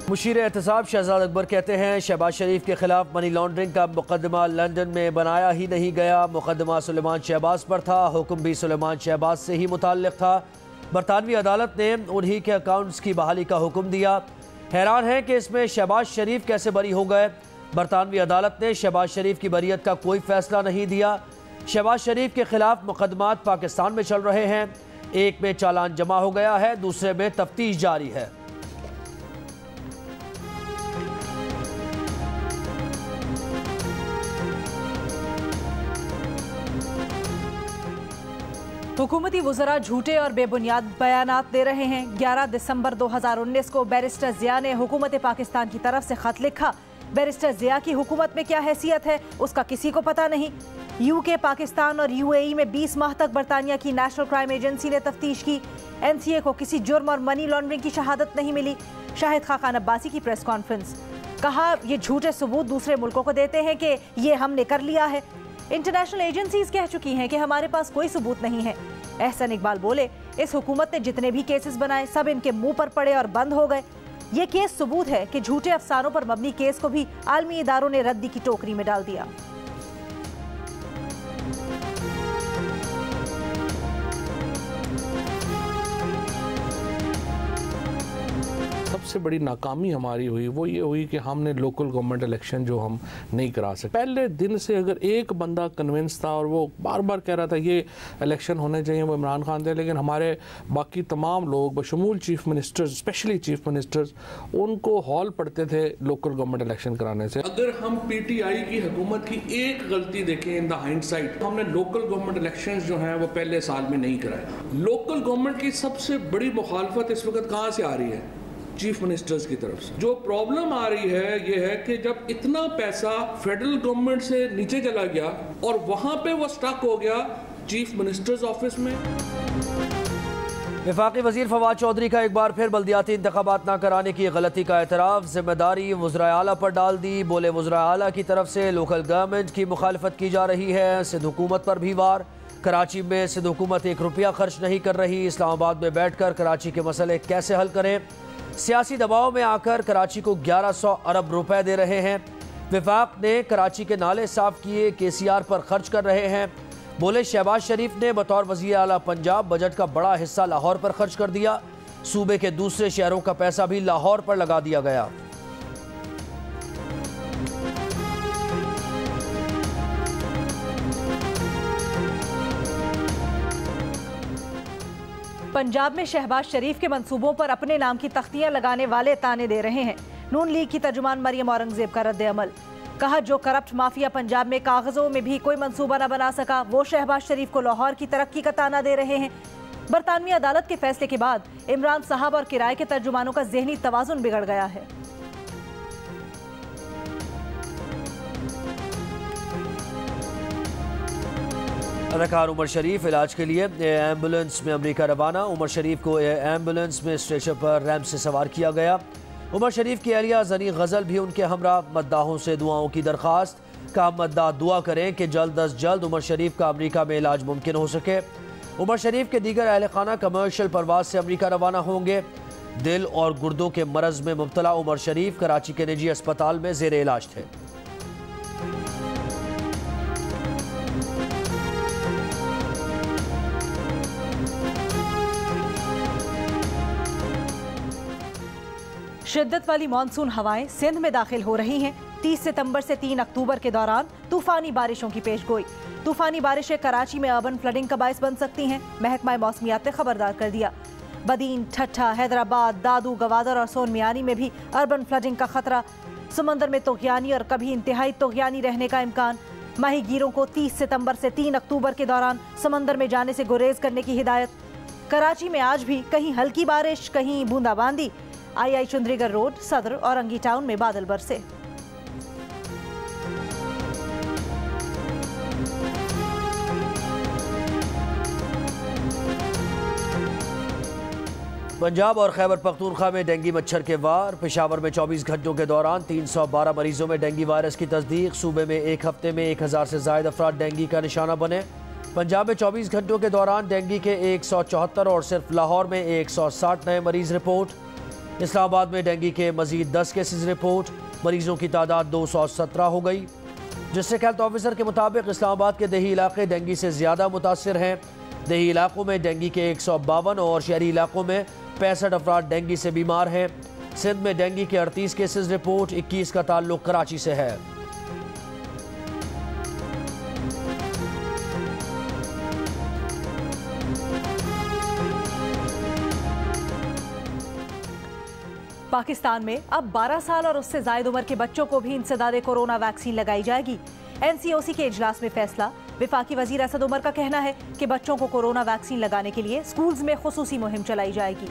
मुशीर एहतसाब शहजाद अकबर कहते हैं शहबाज शरीफ के खिलाफ मनी लॉन्ड्रिंग का मुकदमा लंदन में बनाया ही नहीं गया। मुकदमा सुलेमान शहबाज पर था, हुक्म भी सुलेमान शहबाज से ही मुताल्लिक था। बरतानवी अदालत ने उन्हीं के अकाउंट्स की बहाली का हुक्म दिया। हैरान है कि इसमें शहबाज शरीफ कैसे बरी हो गए। बरतानवी अदालत ने शहबाज शरीफ की बरीयत का कोई फैसला नहीं दिया। शहबाज शरीफ के खिलाफ मुकदमात पाकिस्तान में चल रहे हैं। एक में चालान जमा हो गया है, दूसरे में तफ्तीश जारी है। हुकूमती वज़रा झूठे और बेबुनियाद बयानात दे रहे हैं। 11 दिसंबर 2019 को बैरिस्टर ज़िया ने हुकूमत पाकिस्तान की तरफ से खत लिखा। बैरिस्टर ज़िया की हुकूमत में क्या हैसियत है उसका किसी को पता नहीं। यूके, पाकिस्तान और यूएई में 20 माह तक बरतानिया की नेशनल क्राइम एजेंसी ने तफ्तीश की। एनसीए को किसी जुर्म और मनी लॉन्ड्रिंग की शहादत नहीं मिली। शाहिद खाकान अब्बासी की प्रेस कॉन्फ्रेंस, कहा ये झूठे सबूत दूसरे मुल्कों को देते हैं कि ये हमने कर लिया है। इंटरनेशनल एजेंसीज कह चुकी हैं कि हमारे पास कोई सबूत नहीं है। एहसन इकबाल बोले, इस हुकूमत ने जितने भी केसेस बनाए सब इनके मुंह पर पड़े और बंद हो गए। ये केस सबूत है कि झूठे अफसानों पर मबनी केस को भी आलमी इदारों ने रद्दी की टोकरी में डाल दिया। सबसे बड़ी नाकामी हमारी हुई वो ये हुई कि हमने लोकल गवर्नमेंट इलेक्शन जो हम नहीं करा सके। पहले दिन से अगर एक बंदा कन्विंस था और वो बार बार कह रहा था ये इलेक्शन होने चाहिए, वो इमरान खान थे, लेकिन हमारे बाकी तमाम लोग बशमूल chief ministers, specially chief ministers, उनको हॉल पड़ते थे लोकल गवर्नमेंट इलेक्शन कराने से। अगर हम पीटीआई की हुकूमत की एक गलती देखें इन द हाइंडसाइट, हमने लोकल गवर्नमेंट इलेक्शन जो हैं वो पहले साल में नहीं कराए। लोकल गवर्नमेंट की सबसे बड़ी मुखालफत इस वक्त कहाँ से आ रही है? चीफ मिनिस्टर्स की तरफ से। जो प्रॉब्लम आ रही है ये है कि जब इतना पैसा फेडरल गवर्नमेंट से नीचे चला गया और वहां पे वो स्टक हो गया चीफ मिनिस्टर्स ऑफिस में। वफाकी वजीर फवाद चौधरी का एक बार फिर बल्दियाती इंतखाबात न कराने की गलती का एतराफ़, जिम्मेदारी वज़राए आला पर डाल दी। बोले वज़राए आला की तरफ से लोकल गवर्नमेंट की मुखालफत की जा रही है। सिंध हुकूमत पर भी वार। कराची में सिंध हुकूमत 1 रुपया खर्च नहीं कर रही। इस्लामाबाद में बैठ कर कराची के मसले कैसे हल करें? सियासी दबाव में आकर कराची को 1100 अरब रुपए दे रहे हैं। विफाक ने कराची के नाले साफ किए, केसीआर पर खर्च कर रहे हैं। बोले शहबाज शरीफ ने बतौर वज़ीर आला पंजाब बजट का बड़ा हिस्सा लाहौर पर खर्च कर दिया। सूबे के दूसरे शहरों का पैसा भी लाहौर पर लगा दिया गया। पंजाब में शहबाज शरीफ के मंसूबों पर अपने नाम की तख्तियां लगाने वाले ताने दे रहे हैं। नून लीग की तर्जुमान मरियम औरंगजेब का रद्द अमल, कहा जो करप्ट माफिया पंजाब में कागजों में भी कोई मंसूबा न बना सका वो शहबाज शरीफ को लाहौर की तरक्की का ताना दे रहे हैं। बरतानवी अदालत के फैसले के बाद इमरान साहब और किराए के तर्जुमानों का ज़हनी तवाजुन बिगड़ गया है। अदाकार उमर शरीफ इलाज के लिए एम्बुलेंस में अमेरिका रवाना। उमर शरीफ को एम्बुलेंस में स्ट्रेचर पर रैम्प से सवार किया गया। उमर शरीफ की अहलिया ज़नी गज़ल भी उनके हमरा। मद्दाहों से दुआओं की दरख्वास्त, का मद्दा दुआ करें कि जल्द अज जल्द उमर शरीफ का अमेरिका में इलाज मुमकिन हो सके। उमर शरीफ के दीगर अहल खाना कमर्शियल परवाज से अमेरिका रवाना होंगे। दिल और गुर्दों के मरज में मुब्तला उमर शरीफ कराची के निजी अस्पताल में ज़ेर इलाज थे। शिद्दत वाली मानसून हवाएं सिंध में दाखिल हो रही हैं। 30 सितंबर से 3 अक्टूबर के दौरान तूफानी बारिशों की पेशगोई। तूफानी बारिशें कराची में अर्बन फ्लडिंग का बायस बन सकती हैं। महकमा मौसमियात ने खबरदार कर दिया। बदीन, ठट्ठा, हैदराबाद, दादू, गवादर और सोन मियानी में भी अर्बन फ्लडिंग का खतरा। समंदर में तोग़यानी और कभी इंतहाई तोग़यानी रहने का इम्कान। माहीगीरों को 30 सितंबर से 3 अक्टूबर के दौरान समंदर में जाने से गुरेज करने की हिदायत। कराची में आज भी कहीं हल्की बारिश, कहीं बूंदाबांदी। आई चुंदरीगढ़ रोड, सदर और अंगी टाउन में बादल बरसे। पंजाब और खैबर पख्तूनख्वा में डेंगू मच्छर के वार। पेशावर में 24 घंटों के दौरान 312 मरीजों में डेंगू वायरस की तस्दीक। सूबे में एक हफ्ते में 1000 से ज़ायद अफराद डेंगू का निशाना बने। पंजाब में 24 घंटों के दौरान डेंगू के 174 और सिर्फ लाहौर में 160 नए मरीज रिपोर्ट। इस्लामाबाद में डेंगू के मजीद 10 केसेस रिपोर्ट, मरीजों की तादाद 217 हो गई। डिस्ट्रिक्ट हेल्थ ऑफिसर के मुताबिक इस्लामाबाद के देही इलाके डेंगू से ज़्यादा मुतासर हैं। देही इलाकों में डेंगू के 152 और शहरी इलाकों में 65 अफराद डेंगू से बीमार हैं। सिंध में डेंगू के 38 केसेस रिपोर्ट, 21 का ताल्लुक कराची से है। पाकिस्तान में अब 12 साल और उससे जायद उम्र के बच्चों को भी इंसदादे कोरोना वैक्सीन लगाई जाएगी। NCOC के इजलास में फैसला। विफाकी वजीर असद उमर का कहना है कि बच्चों को कोरोना वैक्सीन लगाने के लिए स्कूल्स में खुसूसी मुहिम चलाई जाएगी।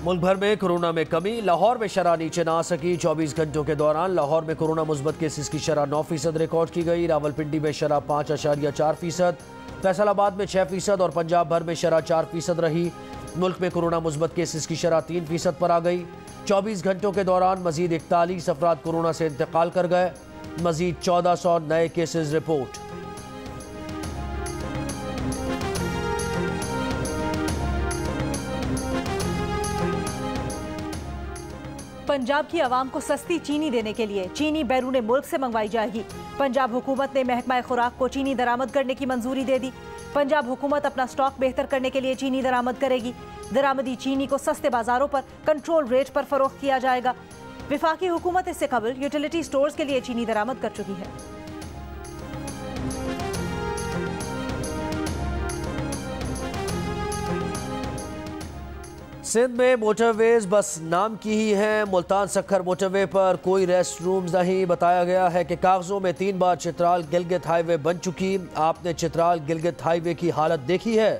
मुल्क भर में कोरोना में कमी, लाहौर में शरह नीचे ना आ सकी। 24 घंटों के दौरान लाहौर में कोरोना मुस्बत केसेस की शरह 9% रिकॉर्ड की गई। रावलपिंडी में शरह 5.4%, फैसलाबाद में 6% और पंजाब भर में शरह 4% रही। मुल्क में कोरोना मुस्बत केसेस की शरह 3% पर आ गई। 24 घंटों के दौरान मजीद 41 अफराद कोरोना से इंतकाल कर गए। मजीद 1400 नए केसेस रिपोर्ट। पंजाब की आवाम को सस्ती चीनी देने के लिए चीनी बैरून मुल्क से मंगवाई जाएगी। पंजाब हुकूमत ने महकमा खुराक को चीनी दरामद करने की मंजूरी दे दी। पंजाब हुकूमत अपना स्टॉक बेहतर करने के लिए चीनी दरामद करेगी। दरामदी चीनी को सस्ते बाजारों पर कंट्रोल रेट पर फरोख्त किया जाएगा। विफाकी हुकूमत इससे कबल यूटिलिटी स्टोर्स के लिए चीनी दरामद कर चुकी है। सिंध में मोटरवेज बस नाम की ही हैं। मुल्तान सक्खर मोटरवे पर कोई रेस्ट रूम्स नहीं। बताया गया है कि कागजों में 3 बार चित्राल गिलगित हाईवे बन चुकी। आपने चित्राल गिलगित हाईवे की हालत देखी है?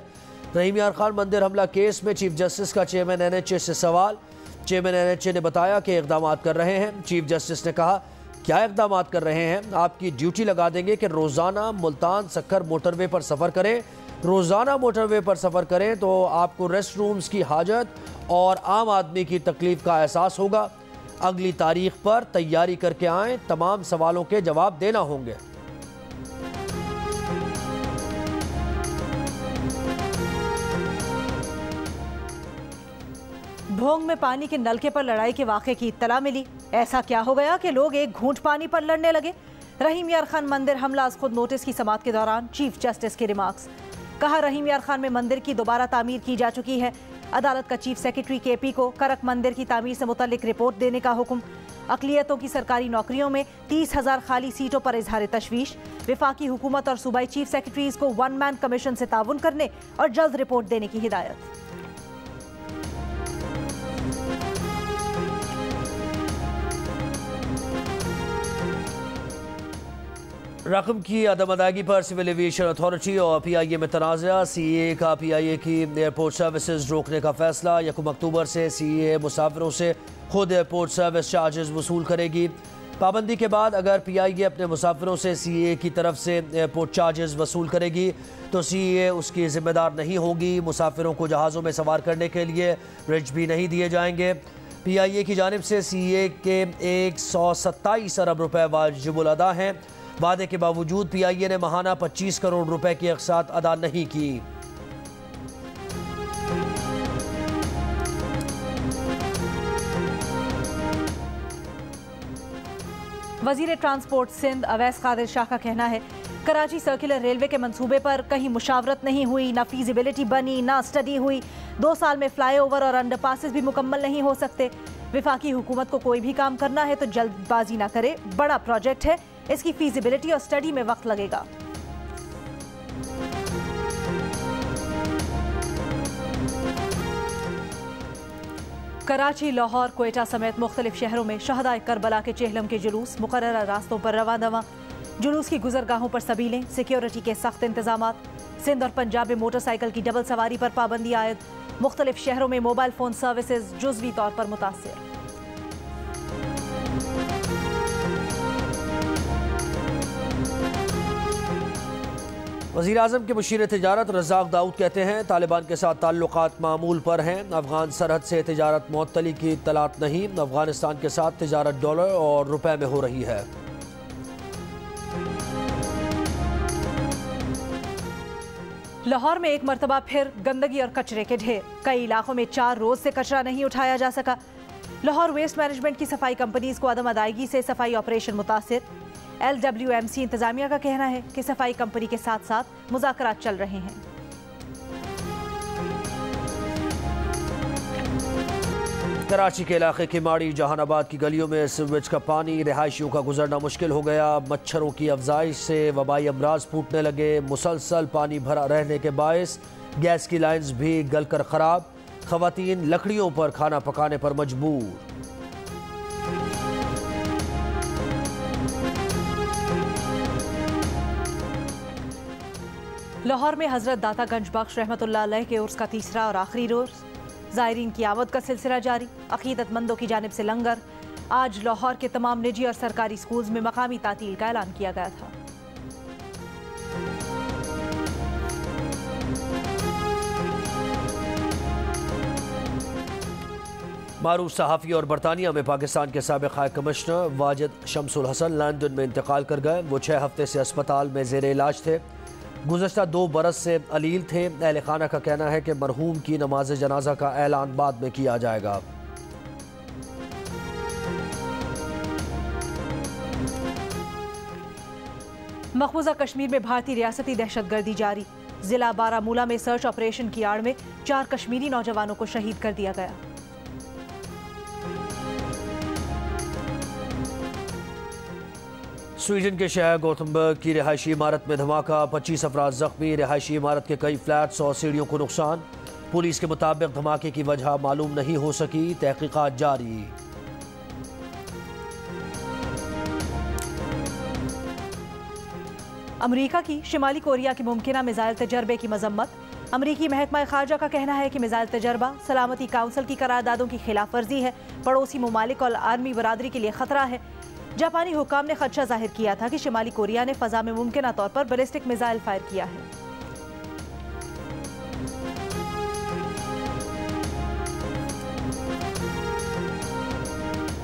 रहीम यार खान मंदिर हमला केस में चीफ जस्टिस का चेयरमैन NHA से सवाल। चेयरमैन NHA ने बताया कि इकदाम कर रहे हैं। चीफ जस्टिस ने कहा, क्या इकदाम कर रहे हैं? आपकी ड्यूटी लगा देंगे कि रोज़ाना मुल्तान सक्खर मोटरवे पर सफ़र करें। रोज़ाना मोटरवे पर सफ़र करें तो आपको रेस्ट रूम्स की हाजत और आम आदमी की तकलीफ का एहसास होगा। अगली तारीख पर तैयारी करके आएँ, तमाम सवालों के जवाब देना होंगे। भोंग में पानी के नलके पर लड़ाई के वाक़े की इत्तला मिली। ऐसा क्या हो गया कि लोग एक घूंट पानी पर लड़ने लगे? रहीम यार खान मंदिर हमला आज खुद नोटिस की समाअत के दौरान चीफ जस्टिस के रिमार्क्स। कहा, रहीम यार खान में मंदिर की दोबारा तामीर की जा चुकी है। अदालत का चीफ सेक्रेटरी KP को करक मंदिर की तामीर से मुतल्लिक रिपोर्ट देने का हुक्म। अक़लियतों की सरकारी नौकरियों में 30,000 खाली सीटों पर इजहार तशवीश। विफाकी हुकूमत और सूबाई चीफ सेक्रेटरीज को 1 मैन कमीशन से ताउन करने और जल्द रिपोर्ट देने की हिदायत। रकम की अदम अदायगी पर सिविल एविएशन अथॉरिटी और PIA में तनाज़ा। CAA का PIA की एयरपोर्ट सर्विसेज रोकने का फैसला। 1 अक्टूबर से CAA मुसाफिरों से खुद एयरपोर्ट सर्विस चार्जेस वसूल करेगी। पाबंदी के बाद अगर PIA अपने मुसाफिरों से CAA की तरफ से एयरपोर्ट चार्जेस वसूल करेगी तो CAA उसकी जिम्मेदार नहीं होगी। मुसाफिरों को जहाज़ों में सवार करने के लिए रिज भी नहीं दिए जाएंगे। PIA की जानिब से CAA के 127 अरब रुपए वाजिबुल अदा हैं। वादे के बावजूद PIA ने माहाना 25 करोड़ रुपए की अक़सात अदा नहीं की। वजीर ट्रांसपोर्ट सिंध अवैस कादिर शाह का कहना है, कराची सर्कुलर रेलवे के मंसूबे पर कहीं मुशावरत नहीं हुई, ना फीजिबिलिटी बनी, ना स्टडी हुई। 2 साल में फ्लाईओवर और अंडरपासेस भी मुकम्मल नहीं हो सकते। विफाकी हुकूमत को कोई भी काम करना है तो जल्दबाजी ना करे। बड़ा प्रोजेक्ट है, इसकी फीजिबिलिटी और स्टडी में वक्त लगेगा। कराची, लाहौर, क्वेटा समेत मुख्तलिफ शहरों में शहदाए करबला के चेहलम के जुलूस मुकर्रर रास्तों पर रवा दवा। जुलूस की गुजरगाहों पर सबीलें, सिक्योरिटी के सख्त इंतजामात। सिंध और पंजाब में मोटरसाइकिल की डबल सवारी पर पाबंदी आयद। मुख्तलिफ शहरों में मोबाइल फोन सर्विसेज जुज़वी तौर पर मुतासिर। वज़ीर आज़म के मुशीर तिजारत रज़ाक दाऊद कहते हैं, तालिबान के साथ ताल्लुकात मामूल पर हैं। अफगान सरहद से तिजारत मुअत्तली की इत्तलात नहीं। अफगानिस्तान के साथ तिजारत डॉलर और रुपए में हो रही है। लाहौर में एक मरतबा फिर गंदगी और कचरे के ढेर। कई इलाकों में 4 रोज से कचरा नहीं उठाया जा सका। लाहौर वेस्ट मैनेजमेंट की सफाई कंपनीज को अदम अदायगी से सफाई ऑपरेशन मुतासिर। LWMC इंतजामिया का कहना है कि सफाई कंपनी के साथ साथ मुज़ाकरात चल रहे हैं। कराची के इलाके की माड़ी जहानाबाद की गलियों में सीवरेज का पानी, रिहायशियों का गुजरना मुश्किल हो गया। मच्छरों की अफजाइश से वबाई अमराज फूटने लगे। मुसलसल पानी भरा रहने के बायस गैस की लाइन्स भी गलकर खराब। खवातीन लकड़ियों पर खाना पकाने पर मजबूर। लाहौर में हजरत दाता गंज बख्श रहमतुल्लाह अलैह के उर्स का तीसरा और आखिरी रोज। ज़ायरीन की आमद का सिलसिला जारी। अकीदतमंदों की जानिब से लंगर। आज लाहौर के तमाम निजी और सरकारी स्कूल्स में मकामी तातील का ऐलान किया गया था। मारूफ सहाफ़ी और बरतानिया में पाकिस्तान के साबिक़ high commissioner Wajid Shamsul Hasan London में इंतकाल कर गए। वो 6 हफ्ते से अस्पताल में ज़ेरे इलाज थे। गुज़श्ता 2 बरस से अलील थे। अहले खाना का कहना है कि मरहूम की नमाज जनाजा का ऐलान बाद में किया जाएगा। मकबूजा कश्मीर में भारतीय रियासती दहशतगर्दी जारी। जिला बारामूला में सर्च ऑपरेशन की आड़ में 4 कश्मीरी नौजवानों को शहीद कर दिया गया। स्वीडन के शहर गोथमबर्ग की रिहायशी इमारत में धमाका, 25 अफराद जख्मी। रिहायशी इमारत के कई फ्लैट्स और सीढ़ियों को नुकसान। पुलिस के मुताबिक धमाके की वजह मालूम नहीं हो सकी। तहकीकात जारी। अमरीका की शिमाली कोरिया के मुमकिना मिसाइल तजर्बे की मजम्मत। अमरीकी महकमा खारजा का कहना है कि मिसाइल तजर्बा सलामती काउंसिल की करारदादों की खिलाफ वर्जी है, पड़ोसी ममालिक और आर्मी बरादरी के लिए खतरा है। जापानी हुक्काम ने खदशा जाहिर किया था कि शिमाली कोरिया ने फजा में मुमकिना तौर पर बैलिस्टिक मिसाइल फायर किया है।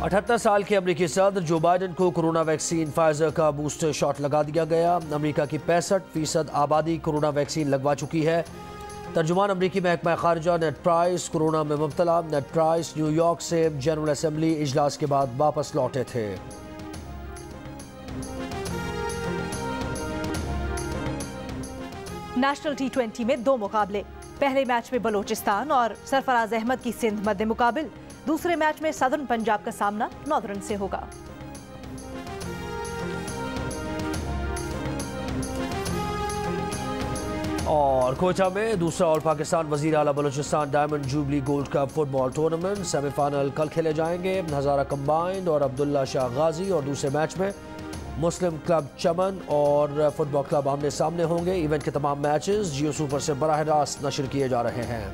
अठहत्तर साल के अमरीकी सदर जो बाइडन को कोरोना वैक्सीन फाइजर का बूस्टर शॉट लगा दिया गया। अमरीका की 65% आबादी कोरोना वैक्सीन लगवा चुकी है। तर्जुमान अमरीकी महकमा खारजा नेड प्राइस कोरोना में मुब्तला। नेड प्राइस न्यूयॉर्क से जनरल असेंबली इजलास के बाद वापस लौटे थे। नेशनल T20 में 2 मुकाबले। पहले मैच में बलोचिस्तान और सरफराज अहमद की सिंध मध्य मुकाबिल। दूसरे मैच में सदर्न पंजाब का सामना नॉर्दर्न से होगा। और कोयटा में दूसरा ऑल पाकिस्तान वजीर आला Balochistan diamond jubilee gold cup football tournament semifinal कल खेले जाएंगे। हजारा कंबाइंड और अब्दुल्ला शाह गाजी। और दूसरे मैच में मुस्लिम क्लब चमन और फुटबॉल क्लब आमने सामने होंगे। इवेंट के तमाम मैचेस जियो सुपर से बराह रास्त नशर किए जा रहे हैं।